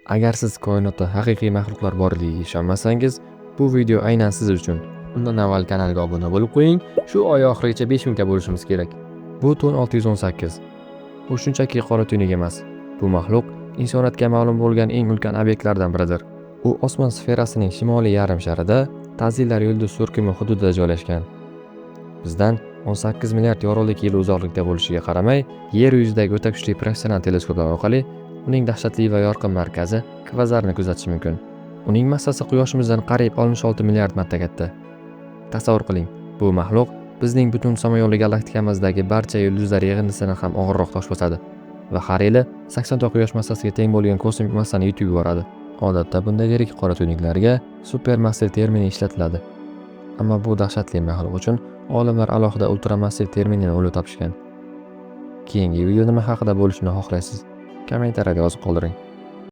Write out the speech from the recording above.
Agar siz koinotda haqiqiy maxluqlar borligiga ishonmasangiz, bu video aynan siz uchun. Undan avval kanalga obuna bo'lib qo'ying. Shu oy oxirigacha 5 mingta bo'lishimiz kerak. Bu tun 618. Bu shunchaki qora tuynuk emas. Bu maxluq insoniyatga ma'lum bo'lgan eng ulkan obyektlardan biridir. U osmon sferasining shimoliy yarim sharida, Tazillar yulduz so'rkimi hududida joylashgan. Bizdan 18 milliard yorug'lik yili uzoqlikda bo'lishiga qaramay, Yer yuzidagi o'ta kuchli professional teleskoplar orqali uning dahshatli va yorqin markazi kvazarni kuzatish mumkin. Uning massasi Quyoshimizdan qariyb 66 milliard marta katta. Tasavvur qiling, bu maxluq bizning butun Samyo'li galaktikamizdagi barcha yulduzlar yig'indisidan ham og'irroq tosh bosadi va har yili 80 ta Quyosh massasiga teng bo'lgan kosmik massani yutib yuboradi. Odatda bunday yirik qora tuynuklarga supermassiv termini ishlatiladi. Ammo bu dahshatli maxluq uchun olimlar alohida ultramassiv terminini o'ylab topishgan. Keyingi video nima haqida bo'lishini xohlaysiz? Kommentariyada yozib qoldiring.